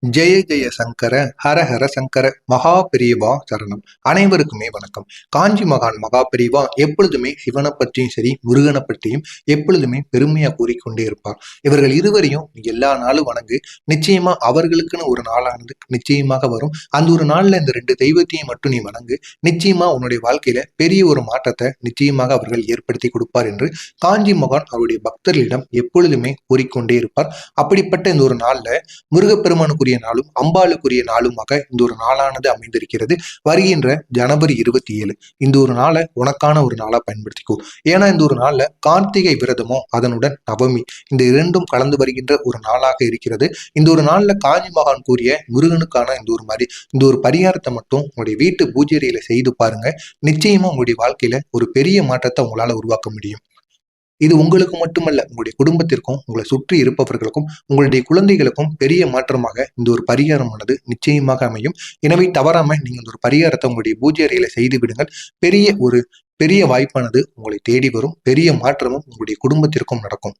ஜெய ஜெய சங்கர ஹர ஹர சங்கர மகா பெரியவா சரணம். அனைவருக்குமே வணக்கம். காஞ்சி மகான் மகா பெரியவா எப்பொழுதுமே சிவனை பற்றியும் சரி முருகனை பற்றியும் எப்பொழுதுமே பெருமையா கூறிக்கொண்டே இருப்பார். இவர்கள் இருவரையும் எல்லா நாளும் வணங்கு, நிச்சயமா அவர்களுக்குன்னு ஒரு நாளானது நிச்சயமாக வரும். அந்த ஒரு நாள்ல இந்த ரெண்டு தெய்வத்தையும் மட்டும் நீ வணங்கு, நிச்சயமா உன்னுடைய வாழ்க்கையில பெரிய ஒரு மாற்றத்தை நிச்சயமாக அவர்கள் ஏற்படுத்தி கொடுப்பார் என்று காஞ்சி மகான் அவருடைய பக்தர்களிடம் எப்பொழுதுமே கூறிக்கொண்டே இருப்பார். அப்படிப்பட்ட இந்த ஒரு நாள்ல முருகப்பெருமானுக்குரிய நாளும் அம்பாளுக்குரிய நாளுமாக இந்த ஒரு நாளானது அமைந்திருக்கிறது. வருகின்ற ஜனவரி 27 இந்த ஒரு நாளை உனக்கான ஒரு நாளா பயன்படுத்திக்கோ. ஏன்னா இந்த ஒரு நாள்ல கார்த்திகை விரதமும் அதனுடன் நவமி இந்த இரண்டும் கலந்து வருகின்ற ஒரு நாளாக இருக்கிறது. இந்த ஒரு நாள்ல காஞ்சி மகான் கூறிய முருகனுக்கான இந்த ஒரு பரிகாரத்தை மட்டும் உங்களுடைய வீட்டு பூஜையில செய்து பாருங்க. நிச்சயமா உங்களுடைய வாழ்க்கையில ஒரு பெரிய மாற்றத்தை உங்களால உருவாக்க முடியும். இது உங்களுக்கு மட்டுமல்ல, உங்களுடைய குடும்பத்திற்கும் உங்களை சுற்றி இருப்பவர்களுக்கும் உங்களுடைய குழந்தைகளுக்கும் பெரிய மாற்றமாக இந்த ஒரு பரிகாரமானது நிச்சயமாக அமையும். எனவே தவறாம நீங்க இந்த ஒரு பரிகாரத்தை உங்களுடைய பூஜை அறையில செய்து விடுங்கள். பெரிய வாய்ப்பானது உங்களை தேடி வரும். பெரிய மாற்றமும் உங்களுடைய குடும்பத்திற்கும் நடக்கும்.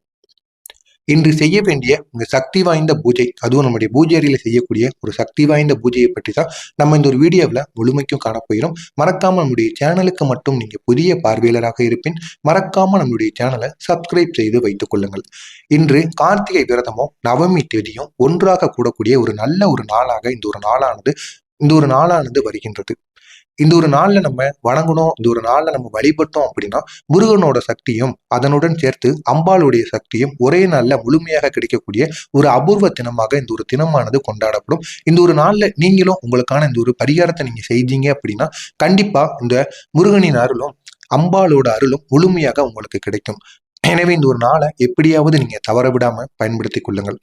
இன்று செய்ய வேண்டிய இந்த சக்தி வாய்ந்த பூஜை, அதுவும் நம்முடைய பூஜை அறையில செய்யக்கூடிய ஒரு சக்தி வாய்ந்த பூஜையை பற்றி தான் நம்ம இந்த ஒரு வீடியோவில் முழுமைக்கும் காணப்போகிறோம். மறக்காம நம்முடைய சேனலுக்கு மட்டும் நீங்க புதிய பார்வையாளராக இருப்பின் மறக்காம நம்முடைய சேனலை சப்ஸ்கிரைப் செய்து வைத்துக் கொள்ளுங்கள். இன்று கார்த்திகை விரதமும் நவமி தேதியும் ஒன்றாக கூடக்கூடிய ஒரு நல்ல ஒரு நாளாக இந்த ஒரு நாளானது வருகின்றது. இந்த ஒரு நாள்ல நம்ம வணங்கணும், இந்த ஒரு நாள்ல நம்ம வழிபட்டோம் அப்படின்னா முருகனோட சக்தியும் அதனுடன் சேர்த்து அம்பாளுடைய சக்தியும் ஒரே நாள்ல முழுமையாக கிடைக்கக்கூடிய ஒரு அபூர்வ தினமாக இந்த ஒரு தினமானது கொண்டாடப்படும். இந்த ஒரு நாள்ல நீங்களும் உங்களுக்கான இந்த ஒரு பரிகாரத்தை நீங்க செய்தீங்க அப்படின்னா கண்டிப்பா இந்த முருகனின் அருளும் அம்பாளோட அருளும் முழுமையாக உங்களுக்கு கிடைக்கும். எனவே இந்த ஒரு நாளை எப்படியாவது நீங்க தவற விடாம பயன்படுத்தி கொள்ளுங்கள்.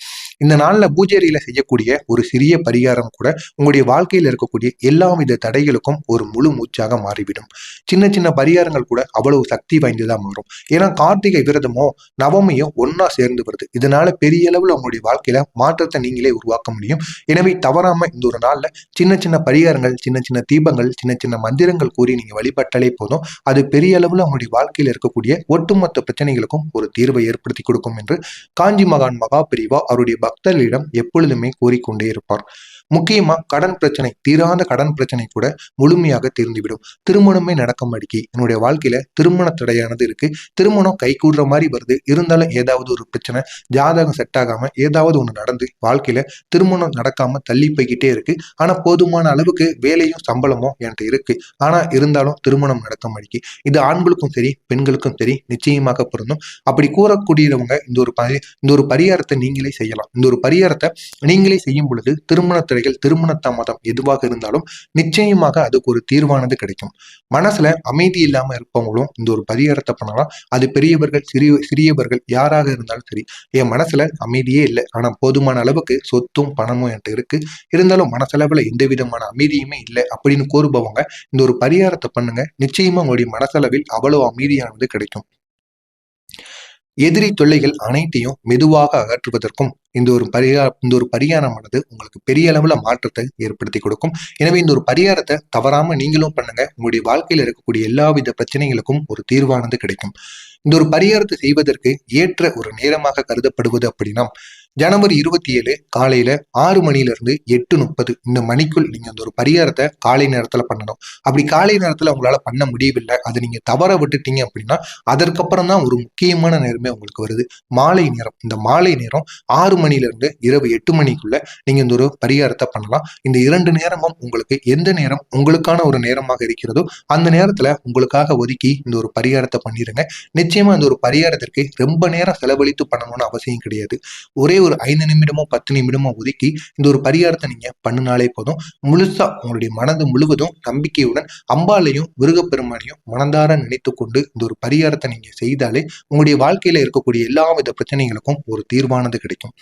இந்த நாள்ல பூஜையில செய்யக்கூடிய ஒரு சிறிய பரிகாரம் கூட உங்களுடைய வாழ்க்கையில் இருக்கக்கூடிய எல்லா வித தடைகளுக்கும் ஒரு முழு மூச்சாக மாறிவிடும். சின்ன சின்ன பரிகாரங்கள் கூட அவ்வளவு சக்தி வாய்ந்ததா மாறும். ஏன்னா கார்த்திகை விரதமோ நவமியும் ஒன்னா சேர்ந்து வருது. இதனால பெரிய அளவுல உங்களுடைய வாழ்க்கையில மாற்றத்தை நீங்களே உருவாக்க முடியும். எனவே தவறாம இந்த ஒரு நாள்ல சின்ன சின்ன பரிகாரங்கள், சின்ன சின்ன தீபங்கள், சின்ன சின்ன மந்திரங்கள் கூறி நீங்க வழிபட்டாலே போதும். அது பெரிய அளவுல உங்களுடைய வாழ்க்கையில இருக்கக்கூடிய ஒட்டுமொத்த பிரச்சனைகளுக்கும் ஒரு தீர்வை ஏற்படுத்தி கொடுக்கும் என்று காஞ்சி மகான் மகா பெரியவா அவருடைய பக்தர்களிடம் எப்பொழுதுமே கூறிக்கொண்டே இருப்பார். முக்கியமா கடன் பிரச்சனை, தீராத கடன் பிரச்சனை கூட முழுமையாக தீர்ந்துவிடும். திருமணமே நடக்கும்படிக்கு என்னுடைய வாழ்க்கையில திருமண தடையானது இருக்கு, திருமணம் கை கூடுற மாதிரி வருது, இருந்தாலும் ஏதாவது ஒரு பிரச்சனை, ஜாதகம் செட் ஆகாம ஏதாவது ஒண்ணு நடந்து வாழ்க்கையில திருமணம் நடக்காம தள்ளி போய்கிட்டே இருக்கு. ஆனா போதுமான அளவுக்கு வேலையும் சம்பளமும் என்கிட்ட இருக்கு, ஆனா இருந்தாலும் திருமணம் நடக்கும்படிக்கு இது ஆண்களுக்கும் சரி பெண்களுக்கும் சரி நிச்சயமாக பொருந்தும். அப்படி கூறக்கூடியவங்க இந்த ஒரு பரிகாரத்தை நீங்களே செய்யலாம். இந்த ஒரு பரிகாரத்தை நீங்களே செய்யும் பொழுது திருமண திருமண தாமதம் எதுவாக இருந்தாலும் நிச்சயமாக அதுக்கு ஒரு தீர்வானது கிடைக்கும். மனசுல அமைதி இல்லாம இருப்பவங்களும் இந்த ஒரு பரிகாரத்தை பண்ணலாம். அது பெரியவர்கள் சிறியவர்கள் யாராக இருந்தாலும் சரி. என் மனசுல அமைதியே இல்லை, ஆனா போதுமான அளவுக்கு சொத்தும் பணமும் என்கிட்ட இருக்கு, இருந்தாலும் மனசளவுல எந்த விதமான அமைதியுமே இல்லை அப்படின்னு கூறுபவங்க இந்த ஒரு பரிகாரத்தை பண்ணுங்க. நிச்சயமா உங்களுடைய மனசளவில் அவ்வளவு அமைதியானது கிடைக்கும். எதிரி தொல்லைகள் அனைத்தையும் மெதுவாக அகற்றுவதற்கும் இந்த ஒரு பரிகாரமானது உங்களுக்கு பெரிய அளவுல மாற்றத்தை ஏற்படுத்தி கொடுக்கும். எனவே இந்த ஒரு பரிகாரத்தை தவறாம நீங்களும் பண்ணுங்க. உங்களுடைய வாழ்க்கையில இருக்கக்கூடிய எல்லா வித பிரச்சனைகளுக்கும் ஒரு தீர்வானது கிடைக்கும். இந்த ஒரு பரிகாரத்தை செய்வதற்கு ஏற்ற ஒரு நேரமாக கருதப்படுவது அப்படின்னா ஜனவரி 27 காலையில 6 மணிலிருந்து 8:30 இந்த மணிக்குள் நீங்க அந்த ஒரு பரிகாரத்தை காலை நேரத்துல பண்ணணும். அப்படி காலை நேரத்துல உங்களால பண்ண முடியவில்லை, அது நீங்க தவற விட்டுட்டீங்க அப்படின்னா அதற்கப்புறம் தான் ஒரு முக்கியமான நேரமே உங்களுக்கு வருது, மாலை நேரம். இந்த மாலை நேரம் 6 மணிலிருந்து இரவு 8 மணிக்குள்ள நீங்க இந்த ஒரு பரிகாரத்தை பண்ணலாம். இந்த 2 நேரமும் உங்களுக்கு எந்த நேரம் உங்களுக்கான ஒரு நேரமாக இருக்கிறதோ அந்த நேரத்துல உங்களுக்காக ஒதுக்கி இந்த ஒரு பரிகாரத்தை பண்ணிருங்க. நிச்சயமா இந்த ஒரு பரிகாரத்திற்கு ரொம்ப நேரம் செலவழித்து பண்ணணும்னு அவசியம் கிடையாது. ஒரே ஒரு 5 நிமிடமோ 10 நிமிடமோ ஒதுக்கி இந்த ஒரு பரிகாரத்தை நீங்க பண்ணினாலே போதும். முழுசா உங்களுடைய மனது முழுவதும் நம்பிக்கையுடன் அம்பாளையும் முருகப்பெருமானையும் மனதார நினைத்து கொண்டு இந்த ஒரு பரிகாரத்தை நீங்க செய்தாலே உங்களுடைய வாழ்க்கையில இருக்கக்கூடிய எல்லா வித பிரச்சனைகளுக்கும் ஒரு தீர்வானது கிடைக்கும்.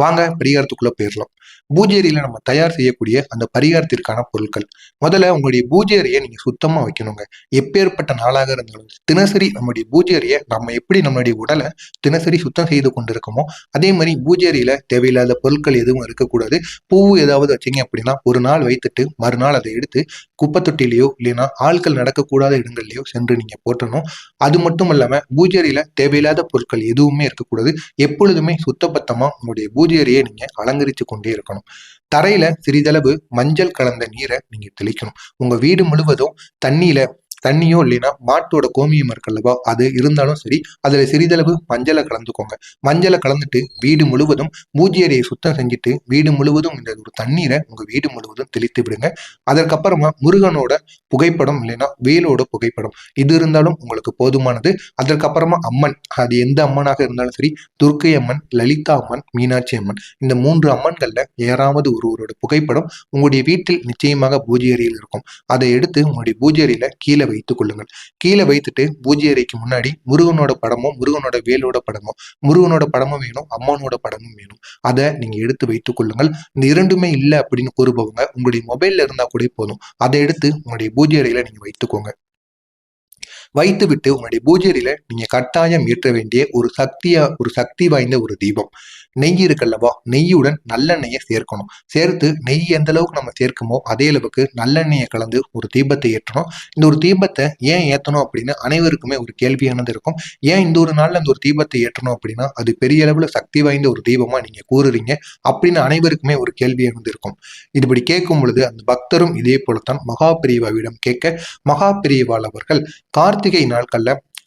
வாங்க பரிகாரத்துக்குள்ள போயிடலாம். பூஜை அறையில நம்ம தயார் செய்யக்கூடிய அந்த பரிகாரத்திற்கான பொருட்கள், முதல்ல உங்களுடைய பூஜை அறையை நீங்க சுத்தமா வைக்கணுங்க. எப்பேற்பட்ட நாளாக இருந்தாலும் தினசரி நம்முடைய பூஜை அறையை நம்ம எப்படி நம்மளுடைய உடலை தினசரி சுத்தம் செய்து கொண்டிருக்கோமோ அதே மாதிரி பூஜை அறையில தேவையில்லாத பொருட்கள் எதுவும் இருக்கக்கூடாது. பூ ஏதாவது வச்சீங்க அப்படின்னா ஒரு நாள் வைத்துட்டு மறுநாள் அதை எடுத்து குப்பை தொட்டிலையோ இல்லைன்னா ஆட்கள் நடக்கக்கூடாத இடங்கள்லயோ சென்று நீங்க போட்டணும். அது மட்டும் இல்லாம பூஜை அறையில தேவையில்லாத பொருட்கள் எதுவுமே இருக்கக்கூடாது. எப்பொழுதுமே சுத்தபத்தமா உங்களுடைய பூஜை அறையை நீங்க அலங்கரித்து கொண்டே இருக்கணும். தரையில சிறிதளவு மஞ்சள் கலந்த நீரை நீங்க தெளிக்கணும். உங்க வீடு முழுவதும் தண்ணியோ இல்லைன்னா மாட்டோட கோமியம் இருக்குல்லவா, அது இருந்தாலும் சரி, அதுல சிறிதளவு மஞ்சளை கலந்துக்கோங்க. மஞ்சளை கலந்துட்டு வீடு முழுவதும் பூஜை அறையை சுத்தம் செஞ்சுட்டு வீடு முழுவதும் இந்த ஒரு தண்ணீரை உங்க வீடு முழுவதும் தெளித்து விடுங்க. அதற்கப்புறமா முருகனோட புகைப்படம் இல்லைன்னா வேலோட புகைப்படம் இது இருந்தாலும் உங்களுக்கு போதுமானது. அதற்கப்புறமா அம்மன், அது எந்த அம்மனாக இருந்தாலும் சரி, துர்க்கை அம்மன், லலிதா அம்மன், மீனாட்சி அம்மன், இந்த 3 அம்மன்கள்ல யாராவது ஒருவரோட புகைப்படம் உங்களுடைய வீட்டில் நிச்சயமாக பூஜை அறையில் இருக்கும். அதை எடுத்து உங்களுடைய பூஜை அறையில கீழே வைத்துக் கொள்ளுங்கள். கீழே வைத்துட்டு பூஜை அறைக்கு முன்னாடி முருகனோட படமும் முருகனோட வேலோட படமும், முருகனோட படமும் வேணும், அம்மனோட படமும் வேணும். அதை நீங்க எடுத்து வைத்துக் கொள்ளுங்கள். இந்த இரண்டுமே இல்லை அப்படின்னு கூறுபவங்க உங்களுடைய மொபைல்ல இருந்தா கூட போதும். அதை எடுத்து உங்களுடைய பூஜை அறையில நீங்க வைத்துக்கோங்க. வைத்துவிட்டு உங்களுடைய பூஜை அறையில நீங்க கட்டாயம் ஏற்ற வேண்டிய ஒரு சக்தி வாய்ந்த ஒரு தீபம். நெய் இருக்குல்லவா, நெய்யுடன் நல்லெண்ணெயை சேர்க்கணும். சேர்த்து நெய் எந்த அளவுக்கு நம்ம சேர்க்குமோ அதே அளவுக்கு நல்லெண்ணெயை கலந்து ஒரு தீபத்தை ஏற்றணும். இந்த ஒரு தீபத்தை ஏன் ஏற்றணும் அப்படின்னு அனைவருக்குமே ஒரு கேள்வியானது இருக்கும். ஏன் இந்த ஒரு நாள்ல அந்த ஒரு தீபத்தை ஏற்றணும் அப்படின்னா அது பெரிய அளவுல சக்தி வாய்ந்த ஒரு தீபமா நீங்க கூறுறீங்க அப்படின்னு அனைவருக்குமே ஒரு கேள்வியானது இருக்கும். இதுபடி கேட்கும் பொழுது அந்த பக்தரும் இதே போலத்தான் மகா பெரியவாவிடம் கேட்க, மகா பெரியவாள் அவர்கள்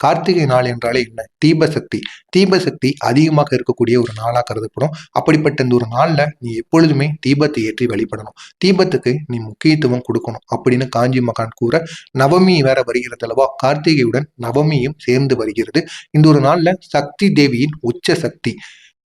கார்த்திகை நாள் என்றாலே என்ன, தீபசக்தி அதிகமாக இருக்கக்கூடிய ஒரு நாளா கருதப்படும். அப்படிப்பட்ட இந்த ஒரு நாள்ல நீ எப்பொழுதுமே தீபத்தை ஏற்றி வழிபடணும். தீபத்துக்கு நீ முக்கியத்துவம் கொடுக்கணும் அப்படின்னு காஞ்சி மகான் கூற, நவமி வேற வருகிறது அல்லவா, கார்த்திகையுடன் நவமியும் சேர்ந்து வருகிறது. இந்த ஒரு நாள்ல சக்தி தேவியின் உச்ச சக்தி,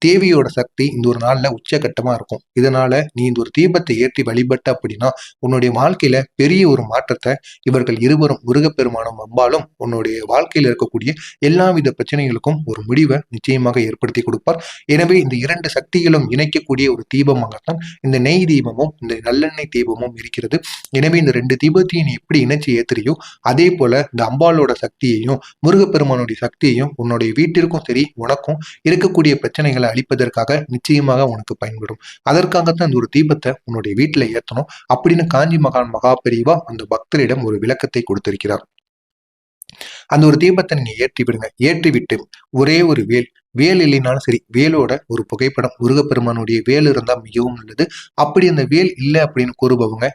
தேவியோட சக்தி இந்த ஒரு நாள்ல உச்சகட்டமா இருக்கும். இதனால நீ இந்த ஒரு தீபத்தை ஏற்றி வழிபட்ட அப்படின்னா உன்னுடைய வாழ்க்கையில பெரிய ஒரு மாற்றத்தை இவர்கள் இருவரும், முருகப்பெருமானும் அம்பாலும், உன்னுடைய வாழ்க்கையில இருக்கக்கூடிய எல்லா வித பிரச்சனைகளுக்கும் ஒரு முடிவை நிச்சயமாக ஏற்படுத்தி கொடுப்பார். எனவே இந்த 2 சக்திகளும் இணைக்கக்கூடிய ஒரு தீபமாகத்தான் இந்த நெய் தீபமும் இந்த நல்லெண்ணெய் தீபமும் இருக்கிறது. எனவே இந்த 2 தீபத்தையும் நீ எப்படி இணைச்சு ஏத்துறியோ அதே போல இந்த அம்பாலோட சக்தியையும் முருகப்பெருமானுடைய சக்தியையும் உன்னுடைய வீட்டிற்கும் சரி உனக்கும் இருக்கக்கூடிய பிரச்சனைகளை அழிப்பதற்காக நிச்சயமாக உனக்கு பயன்படும். அதற்காகத்தான் அந்த ஒரு தீபத்தை உன்னுடைய வீட்டுல ஏற்றணும் அப்படின்னு காஞ்சி மகான் மகா பெரியவா அந்த பக்தரிடம் ஒரு விளக்கத்தை கொடுத்திருக்கிறார். அந்த ஒரு தீபத்தை நீங்க ஏற்றி விடுங்க. ஏற்றிவிட்டு ஒரே ஒரு வேல் இல்லைனாலும் சரி, வேலோட ஒரு புகைப்படம், முருகப்பெருமானுடைய வேல் இருந்தா மிகவும் நல்லது. அப்படி அந்த வேல் இல்லை அப்படின்னு கூறுபவங்க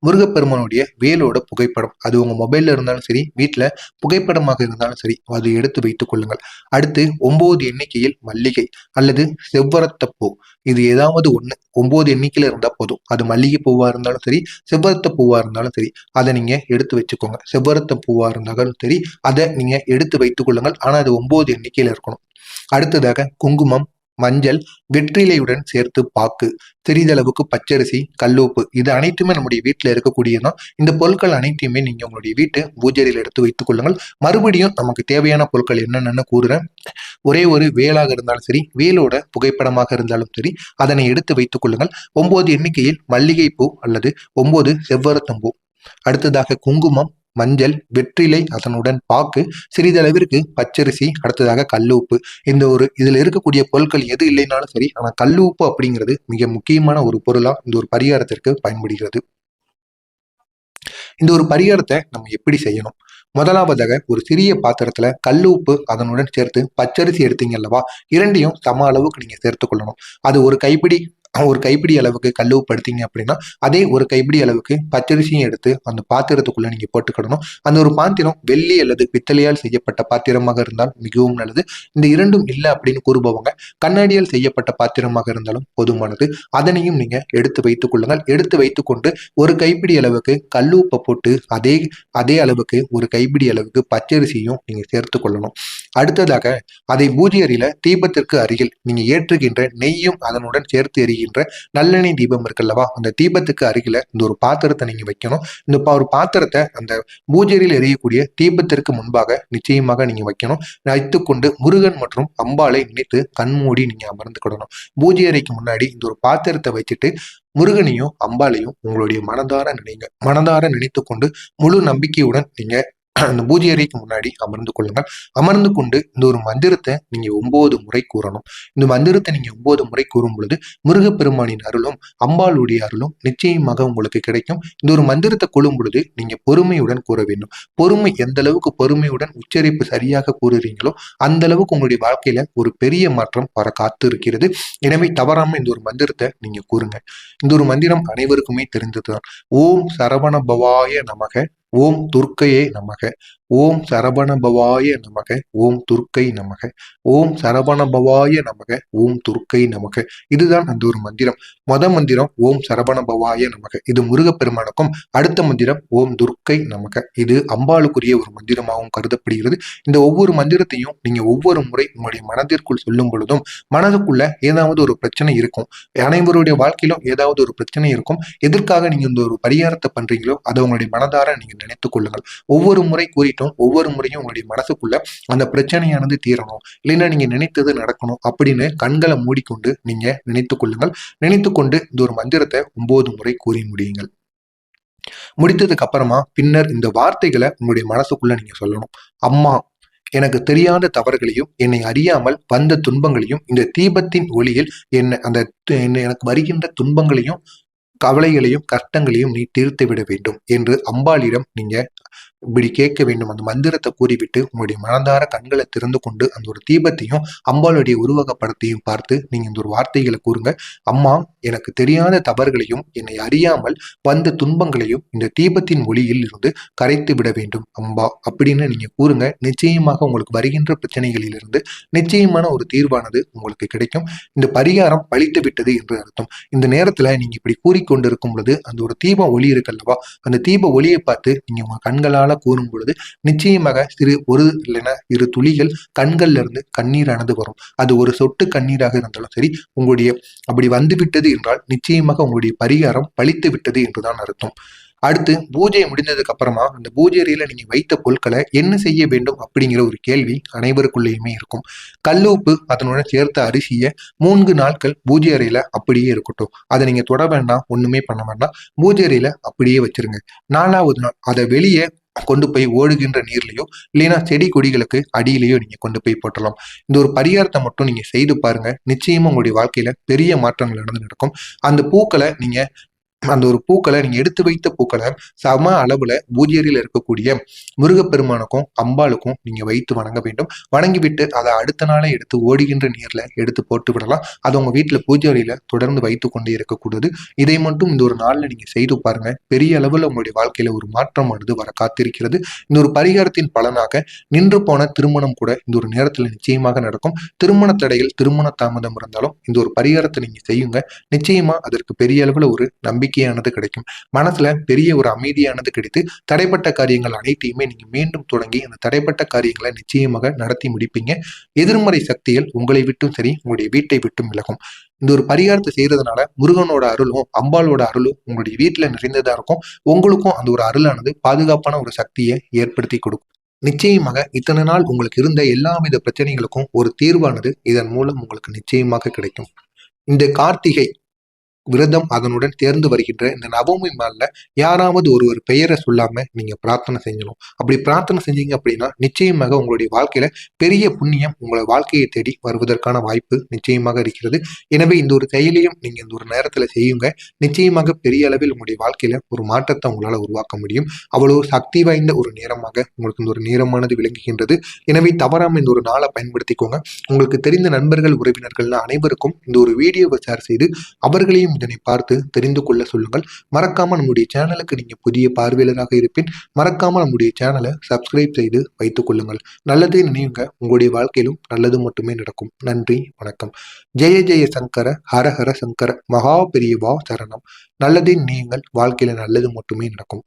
முருகப்பெருமானுடைய வேலோட புகைப்படம், அது உங்க மொபைல்ல இருந்தாலும் சரி, வீட்டுல புகைப்படமாக இருந்தாலும் சரி, அது எடுத்து வைத்துக் கொள்ளுங்கள். அடுத்து 9 எண்ணிக்கையில் மல்லிகை அல்லது செவ்வரத்தப்பூ, இது ஏதாவது ஒண்ணு 9 எண்ணிக்கையில இருந்தா போதும். அது மல்லிகை பூவா இருந்தாலும் சரி, செவ்வரத்த பூவா இருந்தாலும் சரி, அதை நீங்க எடுத்து வச்சுக்கோங்க. செவ்வரத்த பூவா இருந்தாலும் சரி, அதை நீங்க எடுத்து வைத்துக் கொள்ளுங்கள். ஆனா அது 9 எண்ணிக்கையில இருக்கணும். அடுத்ததாக குங்குமம், மஞ்சள், வெற்றிலையுடன் சேர்த்து பாக்கு, சிறிதளவுக்கு பச்சரிசி, கல்லுப்பு, இது அனைத்துமே நம்முடைய வீட்டுல இருக்கக்கூடியதான். இந்த பொருட்கள் அனைத்தையுமே நீங்க உங்களுடைய வீட்டு பூஜையில் எடுத்து வைத்துக் கொள்ளுங்கள். மறுபடியும் நமக்கு தேவையான பொருட்கள் என்னென்னு கூறுறேன். ஒரே ஒரு வேலாக இருந்தாலும் சரி, வேலோட புகைப்படமாக இருந்தாலும் சரி, அதனை எடுத்து வைத்துக் கொள்ளுங்கள். 9 எண்ணிக்கையில் மல்லிகை பூ அல்லது 9 செவ்வரத்தம்பூ, அடுத்ததாக குங்குமம், மஞ்சள், வெற்றிலை, அதனுடன் பாக்கு, சிறிதளவிற்கு பச்சரிசி, அடுத்ததாக கல்லுப்பு. இதுல இருக்கக்கூடிய பொருட்கள் எது இல்லைனாலும் சரி, ஆனா கல்லுப்பு அப்படிங்கிறது மிக முக்கியமான ஒரு பொருளா இந்த ஒரு பரிகாரத்திற்கு பயன்படுகிறது. இந்த ஒரு பரிகாரத்தை நம்ம எப்படி செய்யணும்? முதலாவதாக ஒரு சிறிய பாத்திரத்துல கல்லுப்பு அதனுடன் சேர்த்து பச்சரிசி எடுத்தீங்க அல்லவா, இரண்டையும் சம அளவுக்கு நீங்க சேர்த்து கொள்ளணும். அது ஒரு கைப்பிடி அளவுக்கு கல்லுப்பு எடுத்தீங்க அப்படின்னா அதே ஒரு கைப்பிடி அளவுக்கு பச்சரிசியும் எடுத்து அந்த பாத்திரத்துக்குள்ள நீங்க போட்டுக்கிடணும். அந்த ஒரு பாத்திரம் வெள்ளி அல்லது பித்தளையால் செய்யப்பட்ட பாத்திரமாக இருந்தால் மிகவும் நல்லது. இந்த இரண்டும் இல்லை அப்படின்னு கூறுபவங்க கண்ணாடியால் செய்யப்பட்ட பாத்திரமாக இருந்தாலும் போதுமானது. அதனையும் நீங்க எடுத்து வைத்துக் கொள்ளுங்கள். எடுத்து வைத்துக்கொண்டு ஒரு கைப்பிடி அளவுக்கு கல்லுப்பை போட்டு அதே அளவுக்கு ஒரு கைப்பிடி அளவுக்கு பச்சரிசியும் நீங்க சேர்த்து கொள்ளணும். அடுத்ததாக அதை பூஜை அறையில தீபத்திற்கு அருகில் நீங்க ஏற்றுகின்ற நெய்யும் அதனுடன் சேர்த்து எரிகின்ற நல்லெண்ணெய் தீபம் இருக்குல்லவா, அந்த தீபத்துக்கு அருகில இந்த ஒரு பாத்திரத்தை நீங்க வைக்கணும். இந்த ஒரு பாத்திரத்தை அந்த பூஜையில் எரியக்கூடிய தீபத்திற்கு முன்பாக நிச்சயமாக நீங்க வைக்கணும். வைத்துக்கொண்டு முருகன் மற்றும் அம்பாளை நினைத்து கண்மூடி நீங்க அமர்ந்துக்கிடணும். பூஜை அறைக்கு முன்னாடி இந்த ஒரு பாத்திரத்தை வச்சுட்டு முருகனையும் அம்பாளையும் உங்களுடைய மனதார நினைத்து கொண்டு முழு நம்பிக்கையுடன் நீங்க அந்த பூஜை அறைக்கு முன்னாடி அமர்ந்து கொள்ளுங்கள். அமர்ந்து கொண்டு இந்த ஒரு மந்திரத்தை நீங்க 9 முறை கூறணும். இந்த மந்திரத்தை நீங்க 9 முறை கூறும் பொழுது முருகப்பெருமானின் அருளும் அம்பாளுடைய அருளும் நிச்சயமாக உங்களுக்கு கிடைக்கும். இந்த ஒரு மந்திரத்தை கூறும் பொழுது நீங்க பொறுமையுடன் கூற வேண்டும். பொறுமை எந்த அளவுக்கு பொறுமையுடன் உச்சரிப்பு சரியாக கூறுறீங்களோ அந்த அளவுக்கு உங்களுடைய வாழ்க்கையில ஒரு பெரிய மாற்றம் வர காத்து இருக்கிறது. எனவே தவறாம இந்த ஒரு மந்திரத்தை நீங்க கூறுங்க. இந்த ஒரு மந்திரம் அனைவருக்குமே தெரிந்ததுதான். ஓம் சரவண பவாய நமக, ஓம் துர்க்கையே நமக, ஓம் சரவணபவாய நமக, ஓம் துர்க்கை நமக, ஓம் சரவணபவாய நமக, ஓம் துர்க்கை நமக. இதுதான் அந்த ஒரு மந்திரம். மந்திரம் ஓம் சரவணபவாய நமக, இது முருகப்பெருமானுக்கும். அடுத்த மந்திரம் ஓம் துர்க்கை நமக, இது அம்பாளுக்குரிய ஒரு மந்திரமாகவும் கருதப்படுகிறது. இந்த ஒவ்வொரு மந்திரத்தையும் நீங்க ஒவ்வொரு முறை உங்களுடைய மனதிற்குள் சொல்லும் பொழுதும் மனதுக்குள்ள ஏதாவது ஒரு பிரச்சனை இருக்கும். அனைவருடைய வாழ்க்கையிலும் ஏதாவது ஒரு பிரச்சனை இருக்கும். எதற்காக நீங்க இந்த ஒரு பரிகாரத்தை பண்றீங்களோ அதை உங்களுடைய மனதார நீங்க நினைத்துக் கொள்ளுங்கள். ஒவ்வொரு முறை கூறிட்டும் ஒவ்வொரு முறையும் உங்களுடைய மனசுக்குள்ள அந்த பிரச்சனையானது தீரணும், இல்லைன்னா நீங்க நினைத்தது நடக்கணும் அப்படின்னு கண்களை மூடிக்கொண்டு நீங்க நினைத்துக் கொள்ளுங்கள். நினைத்துக்கொண்டு இந்த ஒரு மந்திரத்தை 9 முறை கூறி முடியுங்கள். முடித்ததுக்கு அப்புறமா பின்னர் இந்த வார்த்தைகளை உங்களுடைய மனசுக்குள்ள நீங்க சொல்லணும். அம்மா, எனக்கு தெரியாத தவறுகளையும் என்னை அறியாமல் வந்த துன்பங்களையும் இந்த தீபத்தின் ஒளியில் எனக்கு வருகின்ற துன்பங்களையும் கவலைகளையும் கஷ்டங்களையும் நீ தீர்த்து விட வேண்டும் என்று அம்பாளிடம் நீங்க இப்படி கேட்க வேண்டும். அந்த மந்திரத்தை கூறிவிட்டு உங்களுடைய மனதார கண்களை திறந்து கொண்டு அந்த ஒரு தீபத்தையும் அம்பாளுடைய உருவக படத்தையும் பார்த்து நீங்க இந்த ஒரு வார்த்தைகளை கூறுங்க. அம்மா, எனக்கு தெரியாத தவறுகளையும் என்னை அறியாமல் வந்த துன்பங்களையும் இந்த தீபத்தின் ஒளியில் இருந்து கரைத்து விட வேண்டும் அம்பா அப்படின்னு நீங்க கூறுங்க. நிச்சயமாக உங்களுக்கு வருகின்ற பிரச்சனைகளிலிருந்து நிச்சயமான ஒரு தீர்வானது உங்களுக்கு கிடைக்கும். இந்த பரிகாரம் பழித்து விட்டது என்று அர்த்தம். இந்த நேரத்துல நீங்க இப்படி கூறிக்கொண்டிருக்கும் பொழுது அந்த ஒரு தீப ஒளி இருக்கல்லவா, அந்த தீப ஒளியை பார்த்து நீங்க உங்க கண்களால கூறும் பொழுது நிச்சயமாக ஒரு இல்லைன்னா 2 துளிகள் கண்கள்ல இருந்து கண்ணீரானது வரும். அது ஒரு சொட்டு கண்ணீராக இருந்தாலும் சரி, உங்களுடைய அப்படி வந்துவிட்டது என்றால் நிச்சயமாக உங்களுடைய பரிகாரம் பழித்து விட்டது என்றுதான் அர்த்தம். அடுத்து பூஜை முடிந்ததுக்கு அப்புறமா அந்த பூஜை அறையில நீங்க வைத்த பொருட்களை என்ன செய்ய வேண்டும் அப்படிங்கிற ஒரு கேள்வி அனைவருக்குள்ளேயுமே இருக்கும். கல்லுப்பு அதனுடன் சேர்த்த அரிசியை 3 நாட்கள் பூஜை அறையில அப்படியே இருக்கட்டும். அதை நீங்க தொட வேண்டாம், ஒண்ணுமே பண்ண வேண்டாம். பூஜை அறையில அப்படியே வச்சிருங்க. 4வது நாள் அதை வெளியே கொண்டு போய் ஓடுகின்ற நீர்லயோ இல்லைன்னா செடி கொடிகளுக்கு அடியிலேயோ நீங்க கொண்டு போய் போட்டலாம். இந்த ஒரு பரிகாரத்தை மட்டும் நீங்க செய்து பாருங்க. நிச்சயமா உங்களுடைய வாழ்க்கையில பெரிய மாற்றங்கள் நடக்கும். அந்த ஒரு பூக்களை நீங்க எடுத்து வைத்த பூக்களை சம அளவுல பூஜை அறையில இருக்கக்கூடிய முருகப்பெருமானுக்கும் அம்பாளுக்கும் நீங்க வைத்து வணங்க வேண்டும். வணங்கிவிட்டு அதை அடுத்த நாளே எடுத்து ஓடுகின்ற நீர்ல எடுத்து போட்டு விடலாம். அதை உங்க வீட்டுல பூஜை அறையில தொடர்ந்து வைத்து கொண்டே இருக்கக்கூடாது. இதை மட்டும் இந்த ஒரு நாள்ல நீங்க செய்து பாருங்க. பெரிய அளவுல உங்களுடைய வாழ்க்கையில ஒரு மாற்றமானது வர காத்திருக்கிறது. இந்த ஒரு பரிகாரத்தின் பலனாக நின்று போன திருமணம் கூட இந்த ஒரு நேரத்துல நிச்சயமாக நடக்கும். திருமண தடைகள், திருமண தாமதம் இருந்தாலும் இந்த ஒரு பரிகாரத்தை நீங்க செய்யுங்க. நிச்சயமா அதற்கு பெரிய அளவுல ஒரு நம்பிக்கையானது கிடைக்கும். மனசுல பெரிய ஒரு அமைதியானது கிடைத்து தடைப்பட்ட காரியங்கள் அனைத்தையுமே நீங்க மீண்டும் தொடங்கி அந்த தடைப்பட்ட காரியங்களை நிச்சயமாக நடத்தி முடிப்பீங்க. எதிர்மறை சக்திகள் உங்களை விட்டும் சரி, உங்களுடைய வீட்டை விட்டும் விலகும். இந்த ஒரு பரிகாரத்தை செய்யறதுனால முருகனோட அருளும் அம்பாளோட அருளும் உங்களுடைய வீட்டுல நிறைந்ததா இருக்கும். உங்களுக்கும் அந்த ஒரு அருளானது பாதுகாப்பான ஒரு சக்தியை ஏற்படுத்தி கொடுக்கும். நிச்சயமாக இத்தனை நாள் உங்களுக்கு இருந்த எல்லா வித பிரச்சனைகளுக்கும் ஒரு தீர்வானது இதன் மூலம் உங்களுக்கு நிச்சயமாக கிடைக்கும். இந்த கார்த்திகை விரதம் அதனுடன் தேர்ந்து வருகின்ற இந்த நவமி நாள்ல யாராவது ஒரு பெயரை சொல்லாம நீங்க பிரார்த்தனை செய்யணும். அப்படி பிரார்த்தனை செஞ்சீங்க அப்படின்னா நிச்சயமாக உங்களுடைய வாழ்க்கையில பெரிய புண்ணியம் உங்களை வாழ்க்கையை தேடி வருவதற்கான வாய்ப்பு நிச்சயமாக இருக்கிறது. எனவே இந்த ஒரு செயலையும் நீங்க இந்த ஒரு நேரத்துல செய்யுங்க. நிச்சயமாக பெரிய அளவில் உங்களுடைய வாழ்க்கையில ஒரு மாற்றத்தை உங்களால உருவாக்க முடியும். அவ்வளவு சக்தி வாய்ந்த ஒரு நேரமாக உங்களுக்கு இந்த ஒரு நேரமானது விளங்குகின்றது. எனவே தவறாம இந்த ஒரு நாளை பயன்படுத்திக்கோங்க. உங்களுக்கு தெரிந்த நண்பர்கள், உறவினர்கள் அனைவருக்கும் இந்த ஒரு வீடியோவை ஷேர் செய்து அவர்களையும் இதனை பார்த்து தெரிந்து கொள்ள சொல்லுங்கள். மறக்காம நம்முடைய சேனலுக்கு நீங்க புதிய பார்வையாளராக இருப்பின் மறக்காம நம்முடைய சேனலை சப்ஸ்கிரைப் செய்து வைத்துக் கொள்ளுங்கள். நல்லதே நினைவுங்க, உங்களுடைய வாழ்க்கையிலும் நல்லது மட்டுமே நடக்கும். நன்றி, வணக்கம். ஜெய ஜெய சங்கர, ஹர ஹர சங்கர, மகா பெரியவா சரணம். நல்லதே நினைவுங்கள், வாழ்க்கையில நல்லது மட்டுமே நடக்கும்.